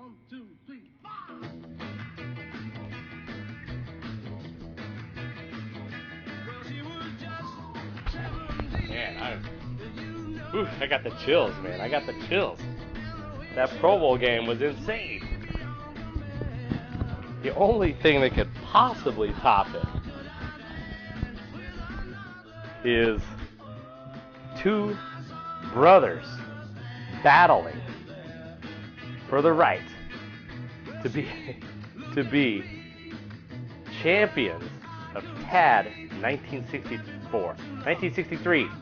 1, 2, 3, 4. Well, she was just 17. Man, I got the chills, man. I got the chills. That Pro Bowl game was insane. The only thing that could possibly top it is two brothers battling for the right to be champions of TAD 1963. This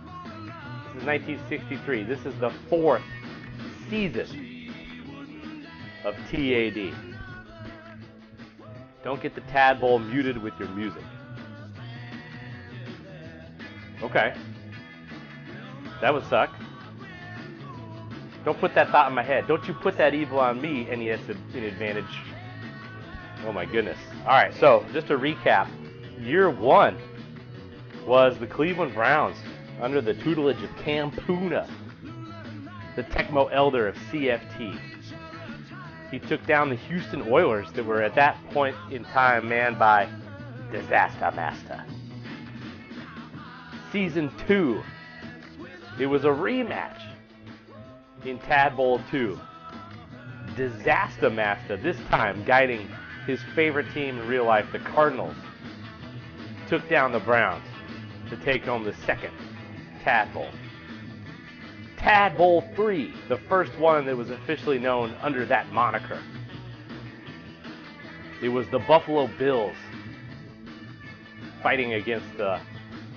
is 1963. This is the 4th season of TAD. Don't get the Tadpole muted with your music. Okay. That would suck. Don't put that thought in my head. Don't you put that evil on me, NES advantage. Oh my goodness. Alright, so just to recap. Year 1 was the Cleveland Browns under the tutelage of Cam Puna, the Tecmo Elder of CFT. He took down the Houston Oilers that were at that point in time manned by Disaster Master. Season 2, it was a rematch in Tad Bowl 2. Disaster Master, this time guiding his favorite team in real life, the Cardinals, took down the Browns to take home the second Tad Bowl. Tad Bowl 3, the first one that was officially known under that moniker. It was the Buffalo Bills fighting against the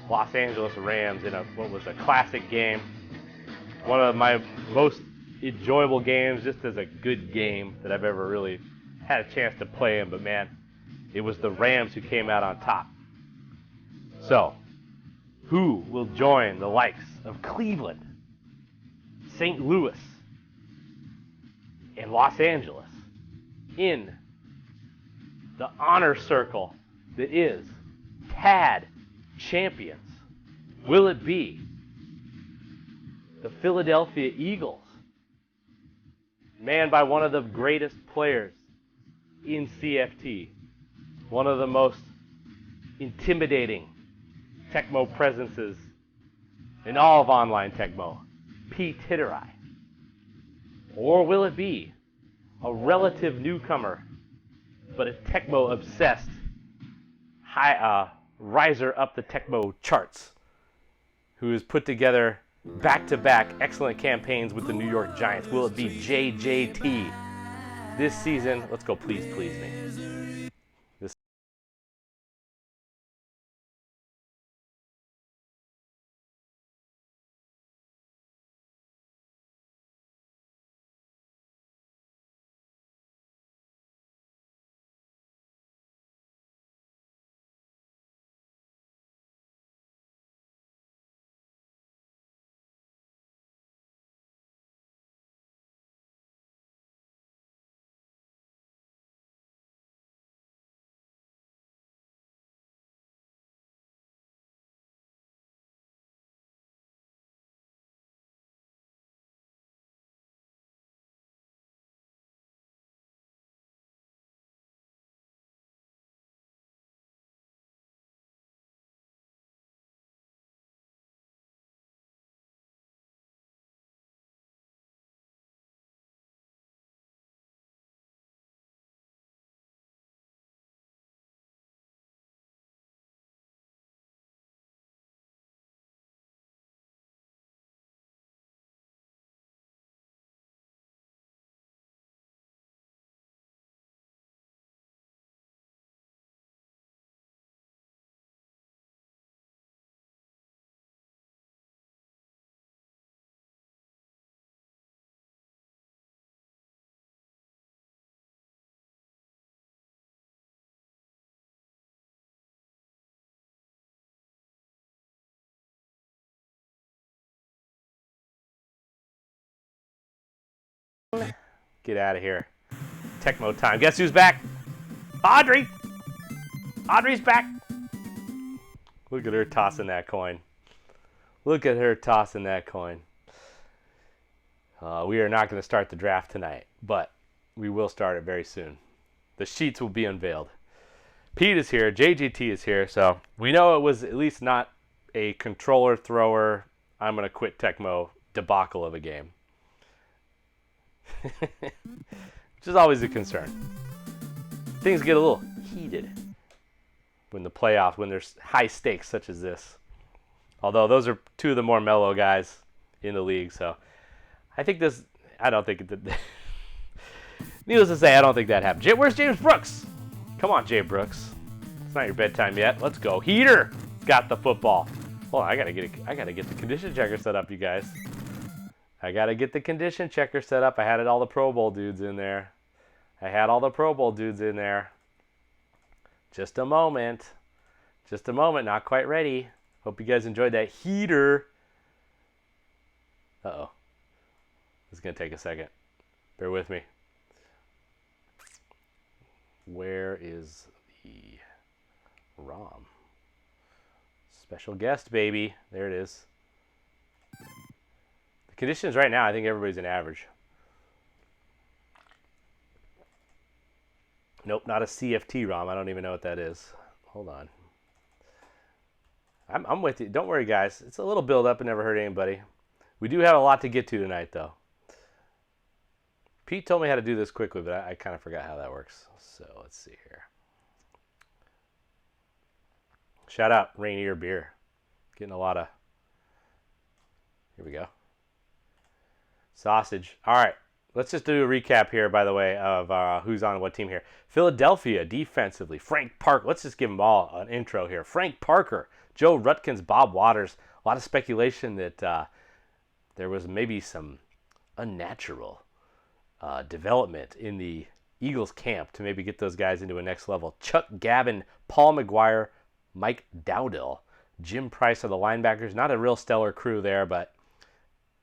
Los Angeles Rams in what was a classic game. One of my most enjoyable games, just as a good game that I've ever really had a chance to play in. But man, it was the Rams who came out on top. So, who will join the likes of Cleveland, St. Louis, and Los Angeles in the honor circle that is TAD champions? Will it be the Philadelphia Eagles, manned by one of the greatest players in CFT, one of the most intimidating Tecmo presences in all of online Tecmo, Pete Titterai? Or will it be a relative newcomer, but a Tecmo-obsessed riser up the Tecmo charts, who has put together back-to-back excellent campaigns with the New York Giants? Will it be JJT this season? Let's go, Please Please Me. Get out of here. Tecmo time. Guess who's back? Audrey! Audrey's back! Look at her tossing that coin. Look at her tossing that coin. We are not going to start the draft tonight, but we will start it very soon. The sheets will be unveiled. Pete is here. JGT is here. So we know it was at least not a controller thrower, I'm going to quit Tecmo debacle of a game. Which is always a concern. Things get a little heated when the playoffs, when there's high stakes such as this. Although those are two of the more mellow guys in the league, so I think this, I don't think it, needless to say, I don't think that happened. Where's James Brooks? Come on, Jay Brooks. It's not your bedtime yet. Let's go. Heater got the football. Hold on, I gotta get the condition checker set up, you guys. I gotta get the condition checker set up. I had all the Pro Bowl dudes in there. Just a moment. Not quite ready. Hope you guys enjoyed that heater. Uh-oh. This is gonna take a second. Bear with me. Where is the ROM? Special guest, baby. There it is. The conditions right now, I think everybody's an average. Nope, not a CFT ROM. I don't even know what that is. Hold on. I'm with you. Don't worry, guys. It's a little build up and never hurt anybody. We do have a lot to get to tonight, though. Pete told me how to do this quickly, but I kind of forgot how that works. So let's see here. Shout out Rainier Beer. Getting a lot of... Here we go. Sausage. All right. Let's just do a recap here, by the way, of who's on what team here. Philadelphia, defensively. Frank Parker. Let's just give them all an intro here. Frank Parker, Joe Rutkins, Bob Waters. A lot of speculation that there was maybe some unnatural development in the Eagles camp to maybe get those guys into a next level. Chuck Gavin, Paul McGuire, Mike Dowdell, Jim Price are the linebackers. Not a real stellar crew there, but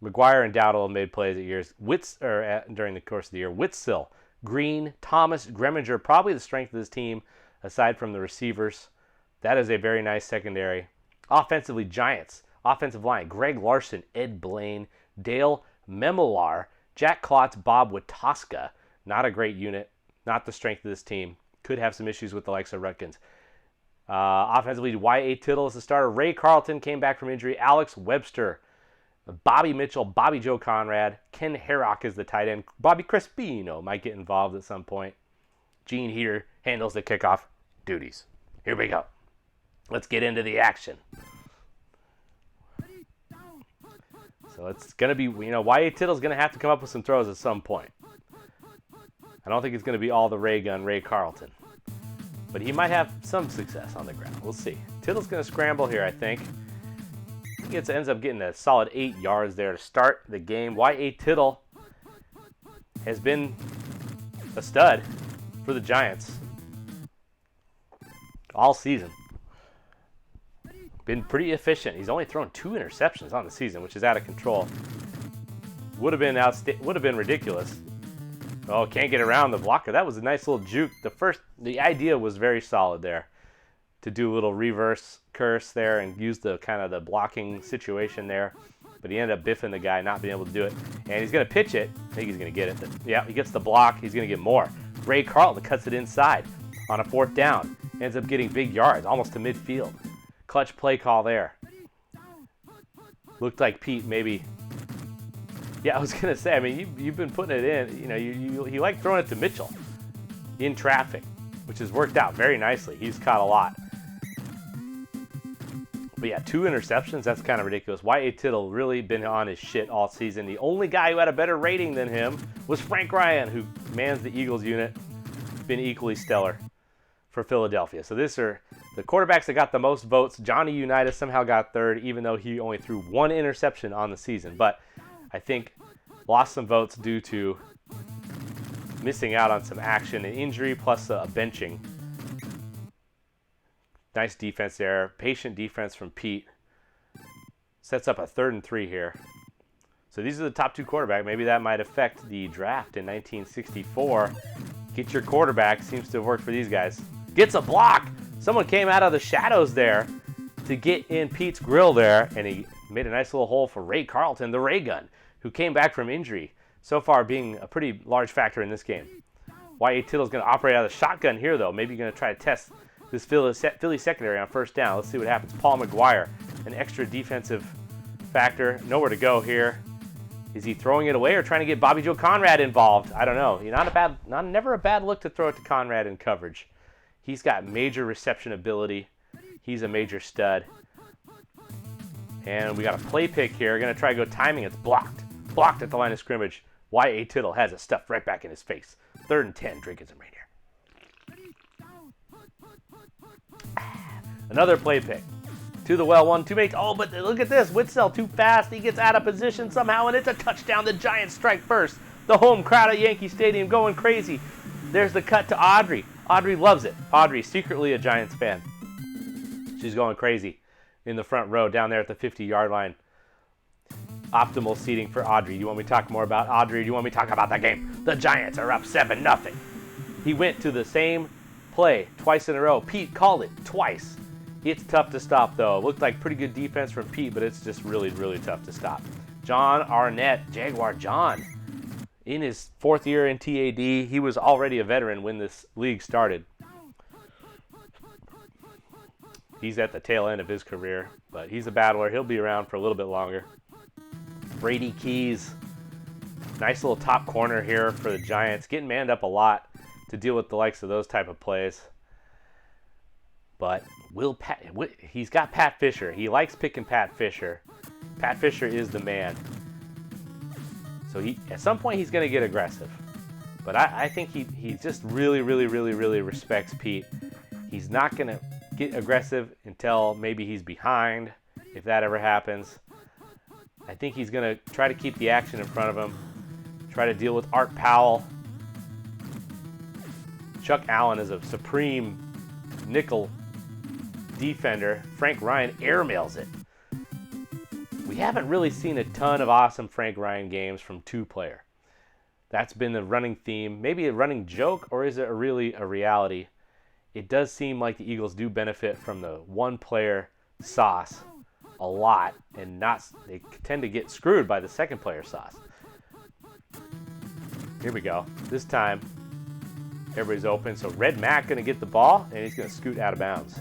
McGuire and Dowdell have made plays during the course of the year. Witzel, Green, Thomas, Greminger, probably the strength of this team aside from the receivers. That is a very nice secondary. Offensively, Giants. Offensive line, Greg Larson, Ed Blaine, Dale Memolar, Jack Klotz, Bob Witoska. Not a great unit. Not the strength of this team. Could have some issues with the likes of Rutkins. Offensively, Y.A. Tittle is the starter. Ray Carlton came back from injury. Alex Webster, Bobby Mitchell, Bobby Joe Conrad. Ken Herrock is the tight end. Bobby Crispino might get involved at some point. Gene Heater handles the kickoff duties. Here we go. Let's get into the action. So it's going to be, Y.A. Tittle's going to have to come up with some throws at some point. I don't think it's going to be all the ray gun Ray Carlton. But he might have some success on the ground. We'll see. Tittle's going to scramble here, I think. He ends up getting a solid 8 yards there to start the game. Y.A. Tittle has been a stud for the Giants all season. Been pretty efficient. He's only thrown 2 interceptions on the season, which is out of control. Would have been ridiculous. Oh, can't get around the blocker. That was a nice little juke. The idea was very solid there to do a little reverse curse there and use the kind of the blocking situation there. But he ended up biffing the guy, not being able to do it. And he's going to pitch it. I think he's going to get it. Yeah, he gets the block. He's going to get more. Ray Carlton cuts it inside on a 4th down. Ends up getting big yards, almost to midfield. Clutch play call there. Looked like Pete maybe... Yeah, I was going to say, I mean, you've been putting it in. You like throwing it to Mitchell in traffic, which has worked out very nicely. He's caught a lot. But yeah, 2 interceptions, that's kind of ridiculous. Y.A. Tittle really been on his shit all season. The only guy who had a better rating than him was Frank Ryan, who mans the Eagles unit. Been equally stellar for Philadelphia. So these are the quarterbacks that got the most votes. Johnny Unitas somehow got 3rd, even though he only threw 1 interception on the season. But I think lost some votes due to missing out on some action and injury, plus a benching. Nice defense there. Patient defense from Pete. Sets up a 3rd and 3 here. So these are the top 2 quarterbacks. Maybe that might affect the draft in 1964. Get your quarterback. Seems to have worked for these guys. Gets a block. Someone came out of the shadows there to get in Pete's grill there, and he made a nice little hole for Ray Carlton, the ray gun, who came back from injury. so far being a pretty large factor in this game. Y.A. Tittle's going to operate out of the shotgun here, though. Maybe going to try to test this Philly secondary on first down. Let's see what happens. Paul McGuire, an extra defensive factor. Nowhere to go here. Is he throwing it away or trying to get Bobby Joe Conrad involved? I don't know. Never a bad look to throw it to Conrad in coverage. He's got major reception ability. He's a major stud. And we got a play pick here. Going to try to go timing. It's blocked. Blocked at the line of scrimmage. Y.A. Tittle has it stuffed right back in his face. 3rd and 10, Drinkinson right here. Another play pick. To the well, 1, 2 mates. Oh, but look at this. Witzel too fast. He gets out of position somehow, and it's a touchdown. The Giants strike first. The home crowd at Yankee Stadium going crazy. There's the cut to Audrey. Audrey loves it. Audrey, secretly a Giants fan. She's going crazy in the front row down there at the 50-yard line. Optimal seating for Audrey. You want me to talk more about Audrey? Or do you want me to talk about the game? The Giants are up 7-0. He went to the same play twice in a row. Pete called it twice. It's tough to stop, though. It looked like pretty good defense from Pete, but it's just really, really tough to stop. John Arnett, Jaguar John, in his 4th year in TAD. He was already a veteran when this league started. He's at the tail end of his career, but he's a battler. He'll be around for a little bit longer. Brady Keys, nice little top corner here for the Giants. Getting manned up a lot to deal with the likes of those type of plays. But he's got Pat Fisher. He likes picking Pat Fisher. Pat Fisher is the man. So at some point he's going to get aggressive. But I think he just really, really, really, really respects Pete. He's not going to get aggressive until maybe he's behind, if that ever happens. I think he's going to try to keep the action in front of him. Try to deal with Art Powell. Chuck Allen is a supreme nickel defender. Frank Ryan airmails it. We haven't really seen a ton of awesome Frank Ryan games from 2-player. That's been the running theme. Maybe a running joke, or is it really a reality? It does seem like the Eagles do benefit from the 1-player sauce a lot, and they tend to get screwed by the 2nd-player sauce. Here we go. This time, everybody's open. So Red Mac going to get the ball, and he's going to scoot out of bounds.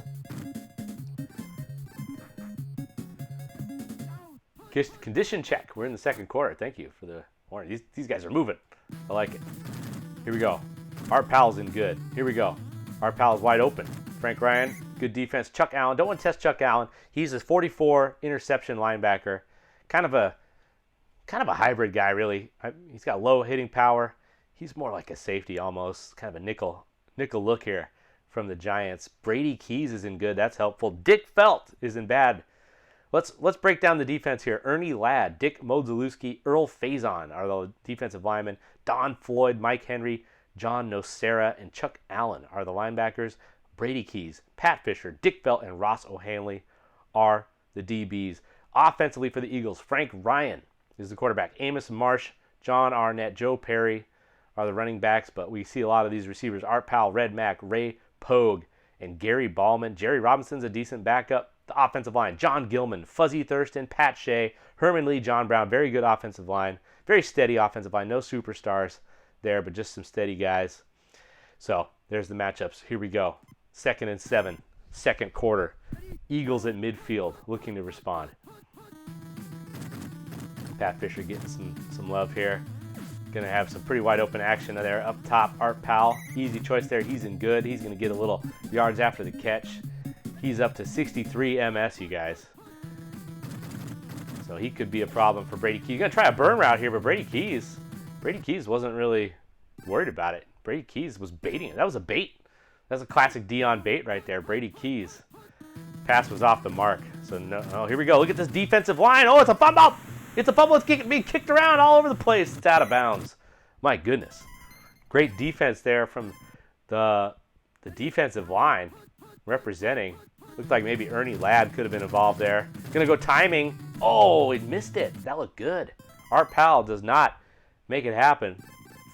Condition check. We're in the 2nd quarter. Thank you for the warning. These guys are moving. I like it. Here we go. Art Powell's in good. Here we go. Art Powell's wide open. Frank Ryan, good defense. Chuck Allen. Don't want to test Chuck Allen. He's a 44 interception linebacker. Kind of a hybrid guy, really. He's got low hitting power. He's more like a safety almost. Kind of a nickel look here from the Giants. Brady Keys is in good. That's helpful. Dick Felt is in bad. Let's break down the defense here. Ernie Ladd, Dick Modzelewski, Earl Faison are the defensive linemen. Don Floyd, Mike Henry, John Nocera, and Chuck Allen are the linebackers. Brady Keys, Pat Fisher, Dick Felt, and Ross O'Hanley are the DBs. Offensively for the Eagles, Frank Ryan is the quarterback. Amos Marsh, John Arnett, Joe Perry are the running backs, but we see a lot of these receivers. Art Powell, Red Mac, Ray Pogue, and Gary Ballman. Jerry Robinson's a decent backup. The offensive line, John Gilman, Fuzzy Thurston, Pat Shea, Herman Lee, John Brown. Very good offensive line. Very steady offensive line. No superstars there, but just some steady guys. So there's the matchups. Here we go. 2nd and 7, 2nd quarter. Eagles at midfield looking to respond. Pat Fisher getting some love here. Going to have some pretty wide open action there. Up top, Art Powell. Easy choice there. He's in good. He's going to get a little yards after the catch. He's up to 63 MS, you guys. So he could be a problem for Brady Keys. He's going to try a burn route here, but Brady Keys wasn't really worried about it. Brady Keys was baiting it. That was a bait. That's a classic Dion bait right there. Brady Keys. Pass was off the mark. So no. Oh, here we go. Look at this defensive line. Oh, it's a fumble. It's a fumble. It's being kicked around all over the place. It's out of bounds. My goodness. Great defense there from the defensive line representing. Looked like maybe Ernie Ladd could have been involved there. Going to go timing. Oh, he missed it. That looked good. Art Powell does not make it happen.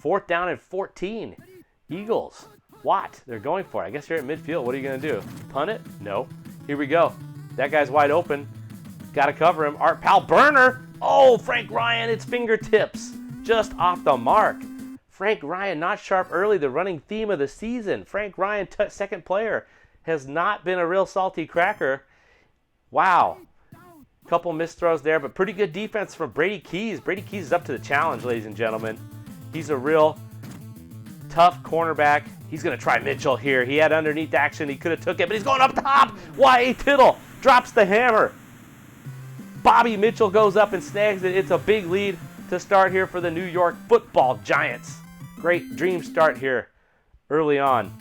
4th down and 14. Eagles. What? They're going for it. I guess you're at midfield. What are you going to do? Punt it? No. Here we go. That guy's wide open. Got to cover him. Art Powell. Burner. Oh, Frank Ryan. It's fingertips. just off the mark. Frank Ryan not sharp early, the running theme of the season. Frank Ryan, second player, has not been a real salty cracker. Wow. Couple missed throws there, but pretty good defense from Brady Keys. Brady Keys is up to the challenge, ladies and gentlemen. He's a real tough cornerback. He's going to try Mitchell here. He had underneath action. He could have took it, but he's going up top. Y.A. Tittle drops the hammer. Bobby Mitchell goes up and snags it. It's a big lead to start here for the New York Football Giants. Great dream start here early on.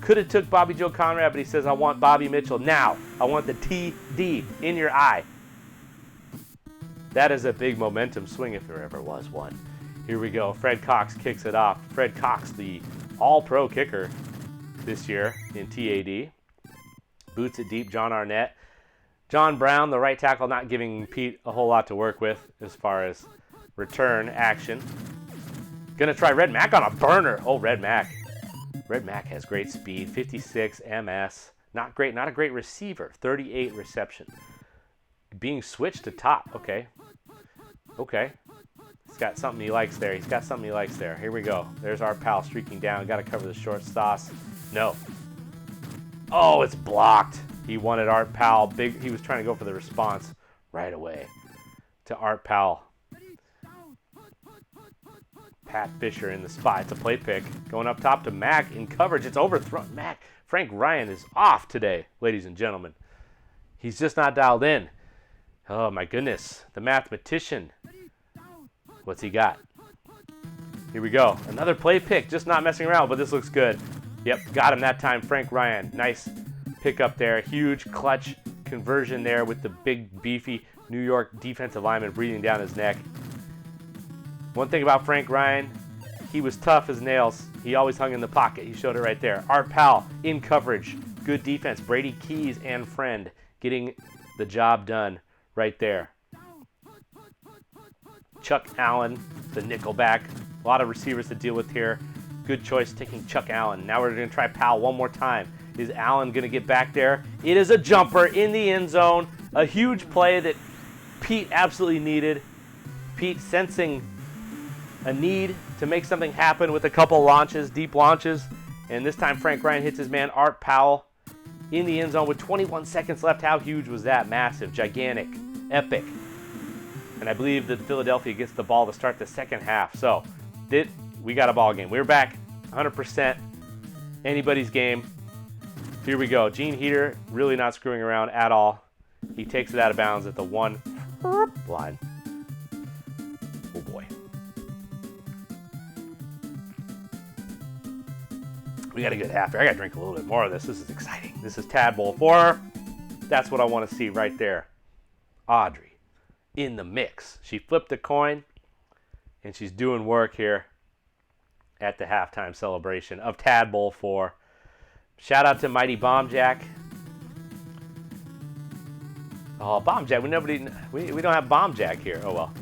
Could have took Bobby Joe Conrad, but he says, I want Bobby Mitchell now. I want the TD in your eye. That is a big momentum swing if there ever was one. Here we go. Fred Cox kicks it off. Fred Cox, the all-pro kicker this year in TAD. Boots it deep, John Arnett. John Brown, the right tackle, not giving Pete a whole lot to work with as far as return action. Going to try Red Mack on a burner. Oh, Red Mack. Red Mack has great speed, 56 MS. Not great, not a great receiver, 38 reception. Being switched to top, okay. Okay. He's got something he likes there. He's got something he likes there. Here we go. There's our pal streaking down. Got to cover the short sauce. No. Oh, it's blocked. He wanted Art Powell. Big. He was trying to go for the response right away to Art Powell. Pat Fisher in the spot. It's a play pick. Going up top to Mack in coverage. It's overthrown. Mack. Frank Ryan is off today, ladies and gentlemen. He's just not dialed in. Oh, my goodness. The mathematician. What's he got? Here we go. Another play pick. Just not messing around, but this looks good. Yep, got him that time. Frank Ryan. Nice pick up there. Huge clutch conversion there with the big, beefy New York defensive lineman breathing down his neck. One thing about Frank Ryan, he was tough as nails. He always hung in the pocket. He showed it right there. Art Powell in coverage. Good defense. Brady Keys and Friend getting the job done right there. Chuck Allen, the nickelback. A lot of receivers to deal with here. Good choice taking Chuck Allen. Now we're going to try Powell one more time. Is Allen going to get back there? It is a jumper in the end zone. A huge play that Pete absolutely needed. Pete sensing a need to make something happen with a couple launches, deep launches. And this time Frank Ryan hits his man Art Powell in the end zone with 21 seconds left. How huge was that? Massive, gigantic, epic. And I believe that Philadelphia gets the ball to start the second half. So we got a ball game. We're back 100%. Anybody's game. Here we go. Gene Heater really not screwing around at all. He takes it out of bounds at the 1 line. Oh boy. We got a good half here. I got to drink a little bit more of this. This is exciting. This is Tad Bowl 4. That's what I want to see right there. Audrey in the mix. She flipped a coin, and she's doing work here at the halftime celebration of Tad Bowl 4. Shout out to Mighty Bomb Jack. Oh, Bomb Jack. We don't have Bomb Jack here. Oh, well.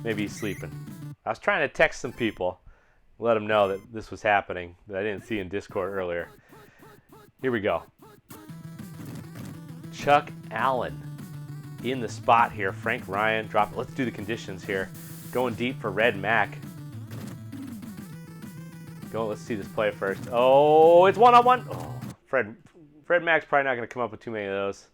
Maybe he's sleeping. I was trying to text some people. Let them know that this was happening that I didn't see in Discord earlier. Here we go. Chuck Allen in the spot here. Frank Ryan drop. Let's do the conditions here. Going deep for Red Mack. Let's see this play first. Oh, it's one-on-one. Oh, Fred Mack's probably not going to come up with too many of those.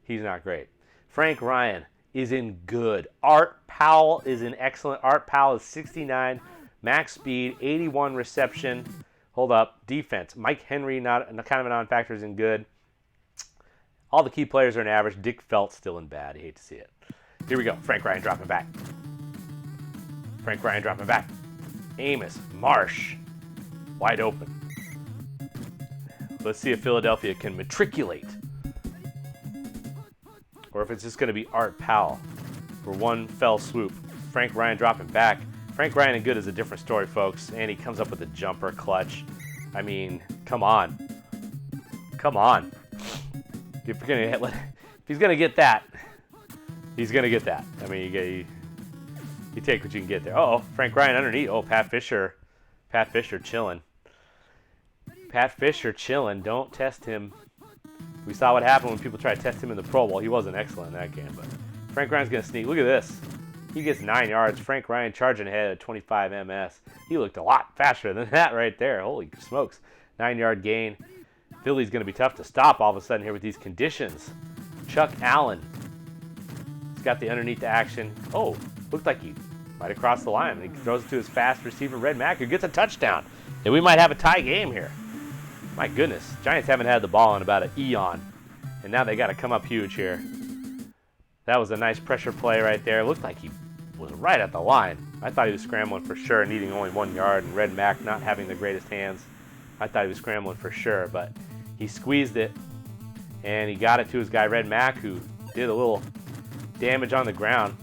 He's not great. Frank Ryan is in good. Art Powell is in excellent. Art Powell is 69. Max speed, 81 reception. Hold up. Defense. Mike Henry, not kind of a non-factor, is in good. All the key players are in average. Dick Felt still in bad. You hate to see it. Here we go. Frank Ryan dropping back. Frank Ryan dropping back. Amos Marsh. Wide open. Let's see if Philadelphia can matriculate. Or if it's just going to be Art Powell for one fell swoop. Frank Ryan dropping back. Frank Ryan and good is a different story, folks. And he comes up with a jumper clutch. I mean, come on. Come on. If he's going to get that, he's going to get that. I mean, you take what you can get there. Uh-oh, Frank Ryan underneath. Oh, Pat Fisher chilling. Pat Fisher chilling. Don't test him. We saw what happened when people tried to test him in the Pro Bowl. He wasn't excellent in that game, but Frank Ryan's going to sneak. Look at this. He gets 9 yards. Frank Ryan charging ahead at 25 ms. He looked a lot faster than that right there. Holy smokes. 9-yard gain. Philly's going to be tough to stop all of a sudden here with these conditions. Chuck Allen. He's got the underneath the action. Oh, looked like he might have crossed the line. He throws it to his fast receiver, Red Mack, who gets a touchdown. And we might have a tie game here. My goodness. Giants haven't had the ball in about an eon. And now they got to come up huge here. That was a nice pressure play right there. It looked like he was right at the line. I thought he was scrambling for sure, needing only 1 yard, and Red Mack not having the greatest hands. I thought he was scrambling for sure, but he squeezed it, and he got it to his guy, Red Mack, who did a little damage on the ground.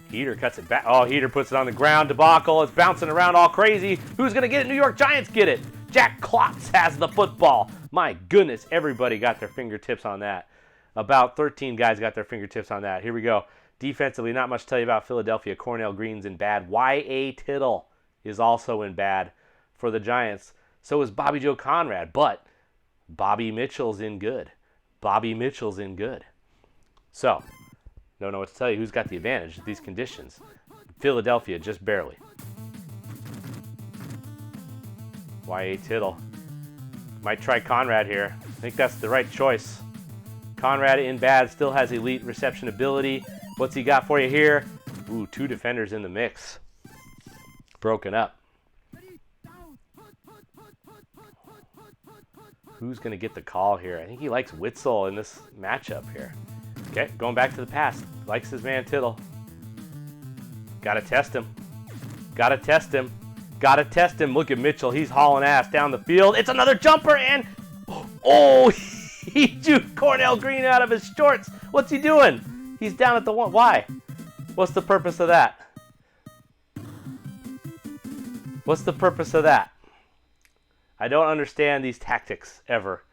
Heater cuts it back. Oh, Heater puts it on the ground. Debacle. It's bouncing around all crazy. Who's going to get it? New York Giants get it. Jack Klotz has the football. My goodness, everybody got their fingertips on that. About 13 guys got their fingertips on that. Here we go. Defensively, not much to tell you about Philadelphia. Cornell Green's in bad. Y.A. Tittle is also in bad for the Giants. So is Bobby Joe Conrad, but Bobby Mitchell's in good. Bobby Mitchell's in good. So, don't know what to tell you. Who's got the advantage of these conditions? Philadelphia, just barely. Y.A. Tittle. Might try Conrad here. I think that's the right choice. Conrad in bad, still has elite reception ability. What's he got for you here? Ooh, 2 defenders in the mix. Broken up. Who's going to get the call here? I think he likes Witzel in this matchup here. Okay, going back to the pass. Likes his man Tittle. Got to test him. Got to test him. Got to test him. Look at Mitchell. He's hauling ass down the field. It's another jumper, and oh, he juked Cornell Green out of his shorts. What's he doing? He's down at the 1. Why? What's the purpose of that? What's the purpose of that? I don't understand these tactics ever,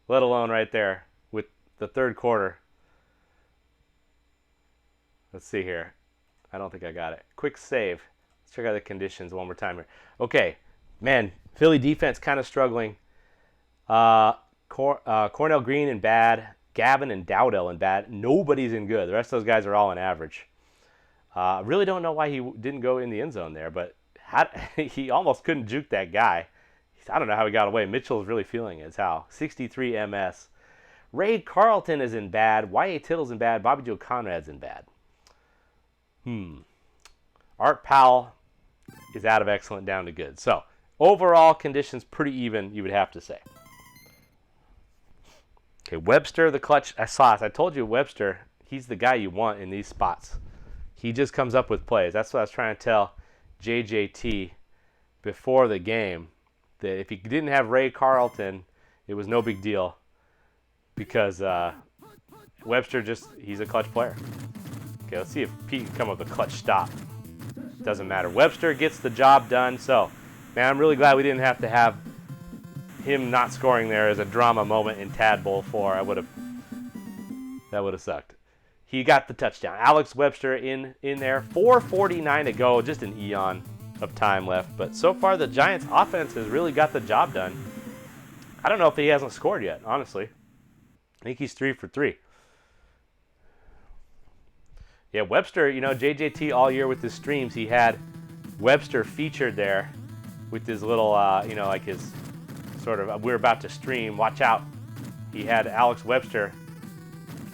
let alone right there with the third quarter. Let's see here. I don't think I got it. Quick save. Let's check out the conditions one more time here. Okay, man, Philly defense kind of struggling. Cornell Green in bad. Gavin and Dowdell in bad. Nobody's in good. The rest of those guys are all in average. Really don't know why he didn't go in the end zone there, but he almost couldn't juke that guy. I don't know how he got away. Mitchell's really feeling it. It's how. 63 MS. Ray Carlton is in bad. Y.A. Tittle's in bad. Bobby Joe Conrad's in bad. Art Powell is out of excellent down to good. So, overall conditions pretty even, you would have to say. Okay, Webster, the clutch sauce. I told you Webster, he's the guy you want in these spots. He just comes up with plays. That's what I was trying to tell JJT before the game, that if he didn't have Ray Carlton, it was no big deal because Webster he's a clutch player. Okay, let's see if Pete can come up with a clutch stop. Doesn't matter. Webster gets the job done. So, man, I'm really glad we didn't have to have him not scoring there as a drama moment in Tad Bowl 4. That would have sucked. He got the touchdown. Alex Webster in there. 4:49 to go. Just an eon of time left. But so far, the Giants' offense has really got the job done. I don't know if he hasn't scored yet, honestly. I think he's 3 for 3. Yeah, Webster, JJT all year with his streams, he had Webster featured there with his little, like his sort of, we're about to stream, watch out. He had Alex Webster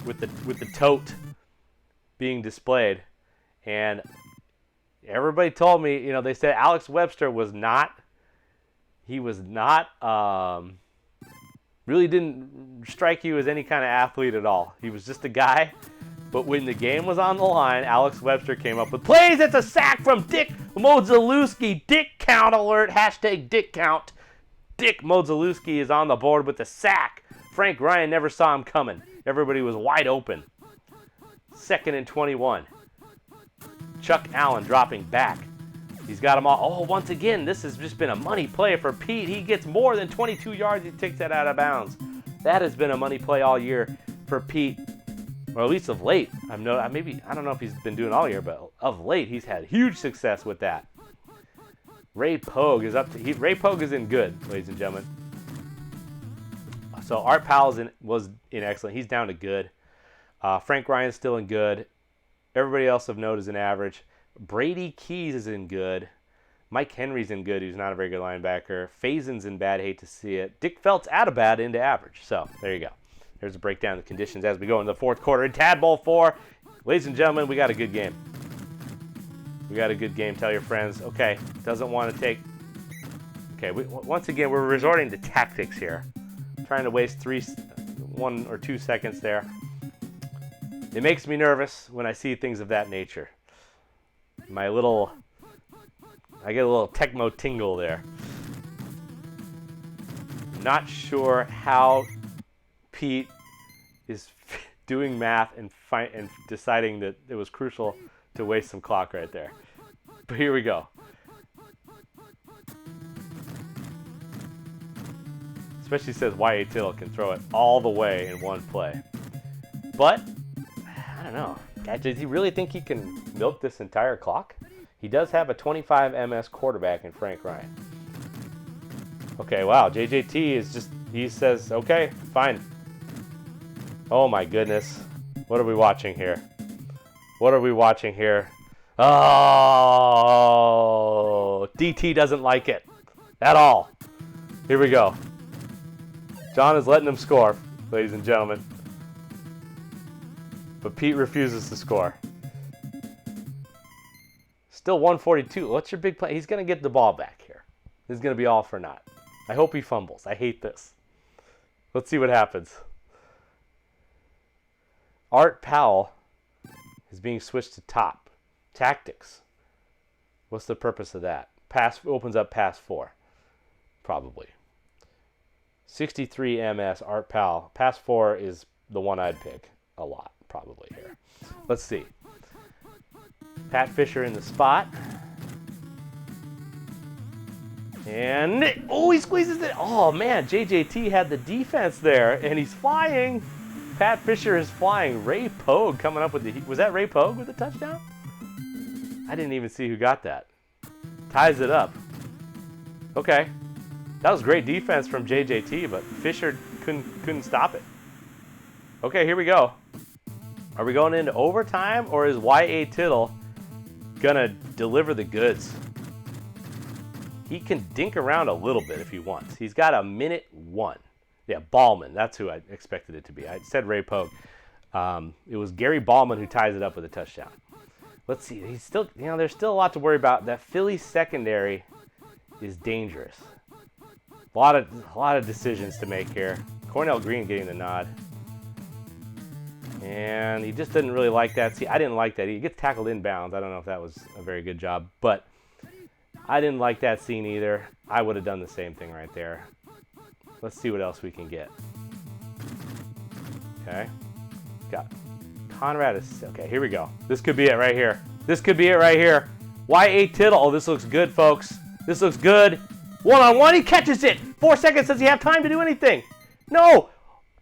with the tote being displayed. And everybody told me, they said Alex Webster really didn't strike you as any kind of athlete at all. He was just a guy. But when the game was on the line, Alex Webster came up with plays. It's a sack from Dick Modzelewski. Dick count alert. Hashtag Dick count. Dick Modzelewski is on the board with the sack. Frank Ryan never saw him coming. Everybody was wide open. 2nd and 21. Chuck Allen dropping back. He's got them all. Oh, once again, this has just been a money play for Pete. He gets more than 22 yards. He takes that out of bounds. That has been a money play all year for Pete. Or at least of late. I don't know if he's been doing all year, but of late he's had huge success with that. Ray Pogue is Ray Pogue is in good, ladies and gentlemen. So Art Powell was in excellent. He's down to good. Frank Ryan's still in good. Everybody else of note is an average. Brady Keys is in good. Mike Henry's in good, who's not a very good linebacker. Fazen's in bad, hate to see it. Dick Felt's out of bad into average. So there you go. There's a breakdown of the conditions as we go into the fourth quarter. In Tadpole 4, ladies and gentlemen, we got a good game. We got a good game. Tell your friends. Okay, doesn't want to take. Okay, once again, we're resorting to tactics here. Trying to waste 1 or 2 seconds there. It makes me nervous when I see things of that nature. I get a little Tecmo tingle there. Not sure how Pete is doing math and deciding that it was crucial to waste some clock right there. But here we go. Especially says Y.A. Tittle can throw it all the way in one play. But, I don't know. Does he really think he can milk this entire clock? He does have a 25 MS quarterback in Frank Ryan. Okay, wow. JJT is just, he says, okay, fine. Oh my goodness. What are we watching here? What are we watching here? Oh, DT doesn't like it at all. Here we go. John is letting him score, ladies and gentlemen. But Pete refuses to score. Still 142. What's your big play? He's going to get the ball back here. This is going to be all for naught. I hope he fumbles. I hate this. Let's see what happens. Art Powell is being switched to top. Tactics. What's the purpose of that? Pass opens up pass 4. Probably. 63 MS, Art Powell. Pass 4 is the one I'd pick a lot, probably here. Let's see. Pat Fisher in the spot. And, oh, he squeezes it. Oh, man, JJT had the defense there, and he's flying. Pat Fisher is flying. Ray Pogue coming up with the, was that Ray Pogue with the touchdown? I didn't even see who got that. Ties it up. Okay. That was great defense from JJT, but Fisher couldn't stop it. Okay, here we go. Are we going into overtime, or is Y.A. Tittle gonna deliver the goods? He can dink around a little bit if he wants. He's got a minute 1. Yeah, Ballman. That's who I expected it to be. I said Ray Pogue. It was Gary Ballman who ties it up with a touchdown. Let's see. He's still, there's still a lot to worry about. That Philly secondary is dangerous. A lot of decisions to make here. Cornell Green getting the nod. And he just didn't really like that. See, I didn't like that. He gets tackled inbounds. I don't know if that was a very good job, but I didn't like that scene either. I would have done the same thing right there. Let's see what else we can get. Okay. Got Conrad is, okay, here we go. This could be it right here. This could be it right here. Y.A. Tittle. Oh, this looks good, folks. This looks good. One-on-one, he catches it. 4 seconds, does he have time to do anything? No.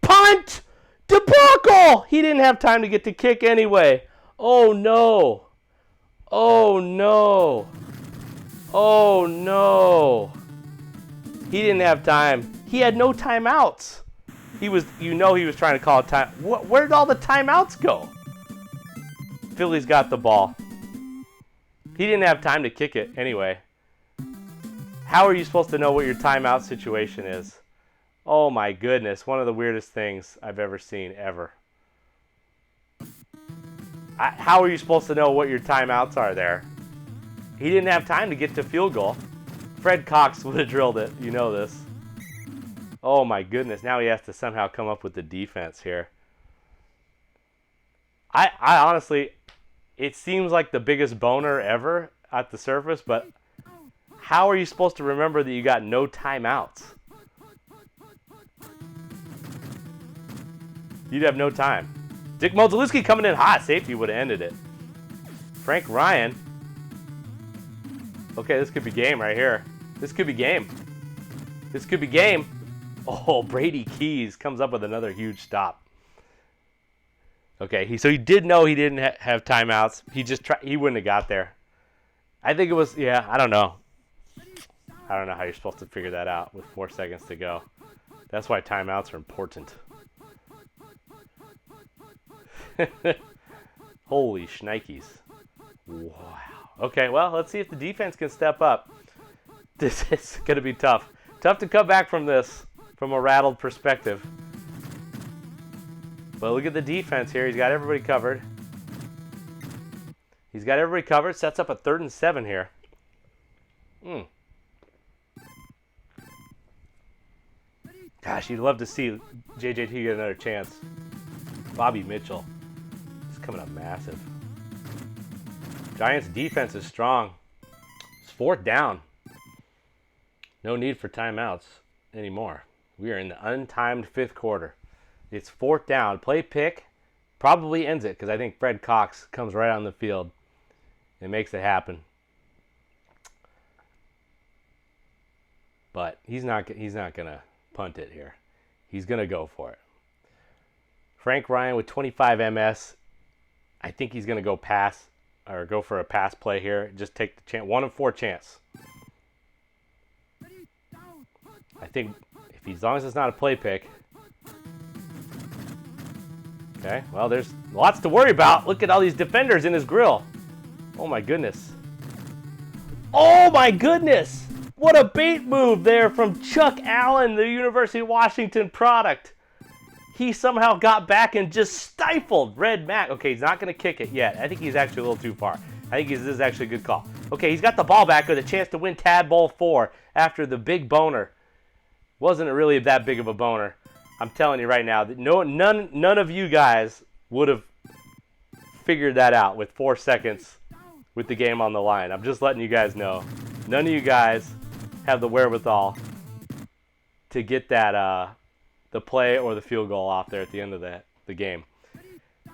Punt! Debacle! He didn't have time to get the kick anyway. Oh, no. Oh, no. Oh, no. He didn't have time. He had no timeouts. He was trying to call a time. Where did all the timeouts go? Philly's got the ball. He didn't have time to kick it anyway. How are you supposed to know what your timeout situation is? Oh my goodness, one of the weirdest things I've ever seen, ever. How are you supposed to know what your timeouts are there? He didn't have time to get to field goal. Fred Cox would have drilled it, you know this. Oh my goodness, now he has to somehow come up with the defense here. I honestly, it seems like the biggest boner ever at the surface, but how are you supposed to remember that you got no timeouts? You'd have no time. Dick Modzelewski coming in hot. Safety would have ended it. Frank Ryan. Okay, this could be game right here. This could be game. This could be game. Oh, Brady Keys comes up with another huge stop. Okay, so he did know he didn't have timeouts. He wouldn't have got there. I think it was, yeah, I don't know. I don't know how you're supposed to figure that out with 4 seconds to go. That's why timeouts are important. Holy shnikes. Wow. Okay, well, let's see if the defense can step up. This is going to be tough. Tough to come back from this from a rattled perspective. But look at the defense here. He's got everybody covered. He's got everybody covered. Sets up a 3rd and 7 here. Gosh, you'd love to see JJT get another chance. Bobby Mitchell. He's coming up massive. Giants defense is strong. It's 4th down. No need for timeouts anymore. We are in the untimed 5th quarter. It's 4th down. Play pick. Probably ends it because I think Fred Cox comes right on the field and makes it happen. But he's not gonna punt it here. He's gonna go for it. Frank Ryan with 25 MS. I think he's gonna go pass or go for a pass play here. Just take the chance. 1 of 4 chance. I think as long as it's not a play pick. Okay, well, there's lots to worry about. Look at all these defenders in his grill. Oh my goodness. Oh my goodness! What a bait move there from Chuck Allen, the University of Washington product. He somehow got back and just stifled Red Mac. Okay, he's not going to kick it yet. I think he's actually a little too far. I think this is actually a good call. Okay, he's got the ball back with a chance to win Tad Bowl 4 after the big boner. Wasn't really that big of a boner. I'm telling you right now that none of you guys would have figured that out with 4 seconds with the game on the line. I'm just letting you guys know. None of you guys have the wherewithal to get that the play or the field goal off there at the end of the game.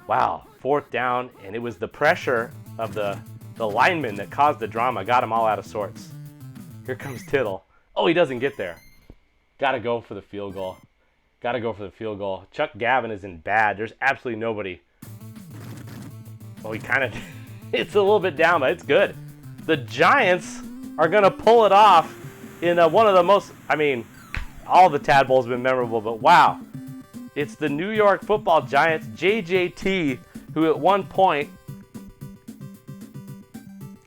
Wow, 4th down, and it was the pressure of the lineman that caused the drama, got him all out of sorts. Here comes Tittle. Oh, he doesn't get there. Got to go for the field goal. Got to go for the field goal. Chuck Gavin is in bad. There's absolutely nobody. Well, he kind of... It's a little bit down, but it's good. The Giants are going to pull it off in one of the most... I mean, all the Tad Bowls have been memorable, but wow. It's the New York Football Giants, JJT, who at one point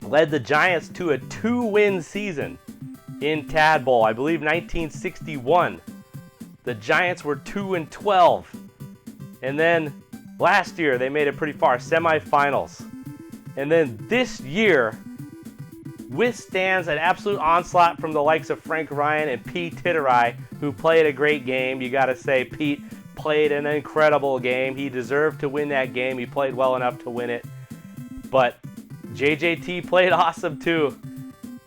led the Giants to a 2-win season in Tad Bowl. I believe 1961. The Giants were 2-12. And then last year they made it pretty far, semifinals. And then this year withstands an absolute onslaught from the likes of Frank Ryan and Pete Titterai, who played a great game. You got to say Pete played an incredible game. He deserved to win that game. He played well enough to win it. But JJT played awesome too.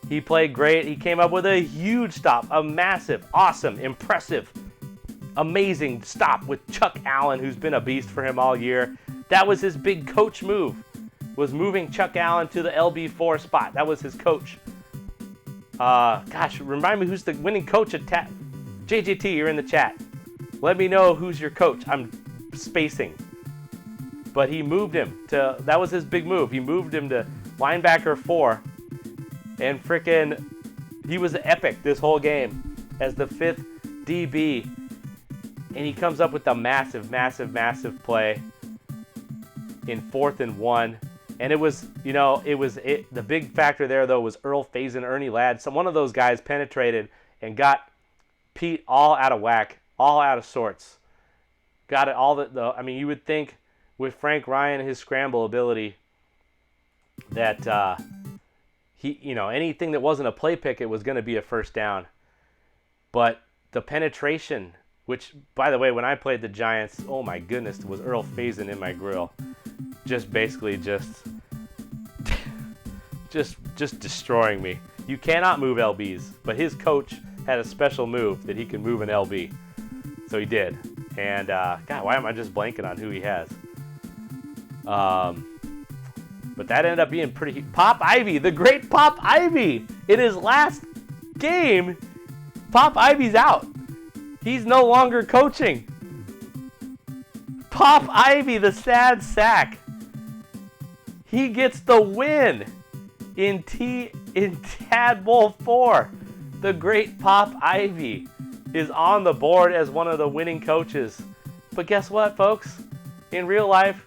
He played great. He came up with a huge stop, a massive, awesome, impressive, amazing stop with Chuck Allen, who's been a beast for him all year. That was his big coach move, was moving Chuck Allen to the LB4 spot. That was his coach. Gosh, remind me who's the winning coach at JJT, you're in the chat. Let me know who's your coach. I'm spacing. But he moved him to, that was his big move. He moved him to linebacker 4. And frickin', he was epic this whole game as the 5th DB. And he comes up with a massive, massive, massive play in 4th and 1. And it was, the big factor there, though, was Earl Faison, Ernie Ladd. One of those guys penetrated and got Pete all out of whack, all out of sorts. Got it all I mean, you would think with Frank Ryan and his scramble ability that anything that wasn't a play pick, it was going to be a 1st down. But the penetration, which, by the way, when I played the Giants, oh my goodness, was Earl Faison in my grill. Just basically just destroying me. You cannot move LBs, but his coach had a special move that he can move an LB. So he did. And, God, why am I just blanking on who he has? But that ended up being pretty... Pop Ivy, the great Pop Ivy. In his last game, Pop Ivy's out. He's no longer coaching. Pop Ivy, the sad sack. He gets the win in Tad Bowl 4. The great Pop Ivy is on the board as one of the winning coaches. But guess what, folks? In real life,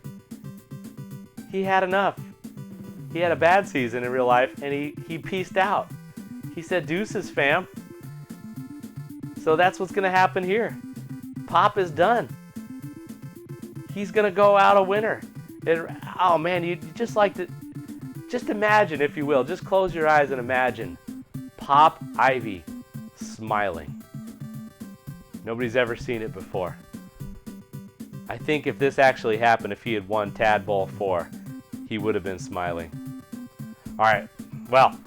he had enough. He had a bad season in real life, and he pieced out. He said, deuces, fam. So that's what's going to happen here. Pop is done. He's going to go out a winner. Oh, man, you just like to... Just imagine, if you will. Just close your eyes and imagine. Pop Ivy smiling. Nobody's ever seen it before. I think if this actually happened, if he had won Tadpole 4, he would have been smiling. All right, well,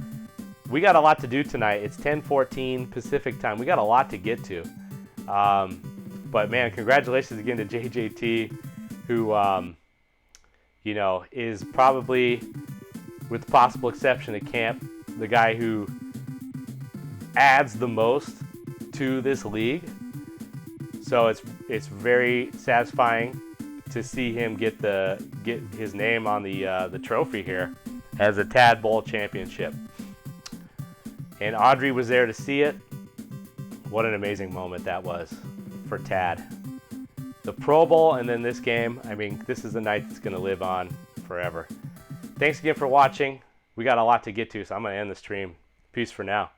we got a lot to do tonight. It's 10:14 Pacific time. We got a lot to get to. But, man, congratulations again to JJT, who, you know, is probably, with the possible exception of Camp, the guy who adds the most to this league. So it's very satisfying to see him get his name on the trophy here as a Tadpole Championship. And Audrey was there to see it. What an amazing moment that was for Tad. The Pro Bowl and then this game. I mean, this is a night that's going to live on forever. Thanks again for watching. We got a lot to get to, so I'm going to end the stream. Peace for now.